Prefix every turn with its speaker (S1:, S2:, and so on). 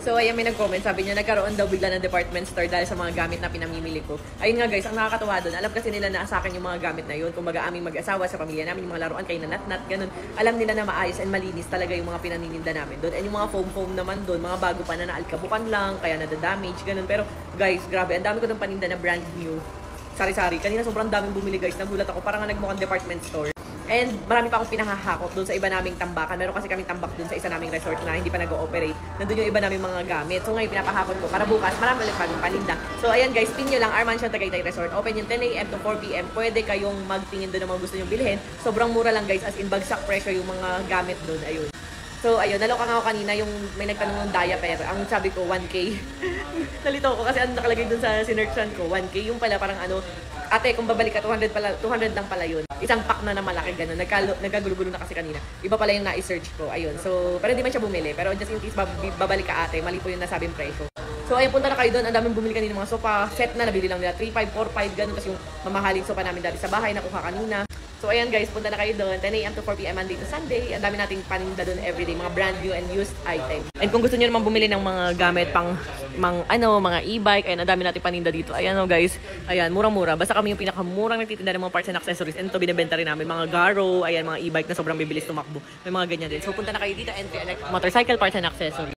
S1: So, ayan, may nag-comment. Sabi niya, nagkaroon daw bigla ng department store dahil sa mga gamit na pinamimili ko. Ayun nga guys, ang nakakatawa doon. Alam kasi nila na sa akin yung mga gamit na yun. Kung baga aming mag-asawa sa pamilya namin, yung mga laruan kayo na nat-nat, ganun. Alam nila na maayos and malinis talaga yung mga pinanininda namin doon. And yung mga foam-foam naman doon, mga bago pa na naalkabukan lang, kaya nadadamage, ganun. Pero guys, grabe, ang dami ko ng paninda na brand new. Sari-sari. Kanina sobrang daming bumili guys. Nagulat ako. Parang nga nagmukhang department store. And marami pa akong pinahahakot doon sa iba naming tambakan. Meron kasi kaming tambak doon sa isa naming resort na hindi pa nag-ooperate. Nandun yung iba naming mga gamit. So ngayon pinapahakot ko para bukas marami ulit bagong paninda. So ayan guys, pin nyo lang Armansion Tagaytay Resort. Open yung 10 AM to 4 PM. Pwede kayong magtingin doon ng mga gusto nyong bilhin. Sobrang mura lang guys, as in bagsak presyo yung mga gamit doon. Ayun. So, ayun, naloka nga ako kanina yung may nagtanong ng diaper. Ang sabi ko, 1K. Nalito ko kasi ang nakalagay dun sa sinerchan ko, 1K. Yung pala parang ano, ate, kung babalik ka, 200 lang pala yun. Isang pack na malaki, gano'n. Nagkagulo-gulo na kasi kanina. Iba pala yung na-search ko, ayun. So, pero hindi man siya bumili. Pero just in case babalik ka ate, mali po yung nasabing presyo. So, ayun, punta na kayo doon. Ang daming bumili kanina mga sofa. Set na, nabili lang nila. 3,500, 4,500, gano'n. Tapos yung mamahaling sofa namin dati sa bahay, nakuha kanina. So, ayan guys, punta na kayo doon. 10 AM to 4 PM Monday to Sunday. Ang dami nating paninda doon everyday. Mga brand new and used items. And kung gusto niyo naman bumili ng mga gamit pang mga e-bike, ayan, ang dami nating paninda dito. Ayan o guys, ayan, murang-mura. Basta kami yung pinakamurang nagtitinda ng mga parts and accessories. And ito, binibenta rin namin. Mga Garo, ayan, mga e-bike na sobrang bibilis tumakbo. May mga ganyan din. So, punta na kayo dito and motorcycle parts and accessories.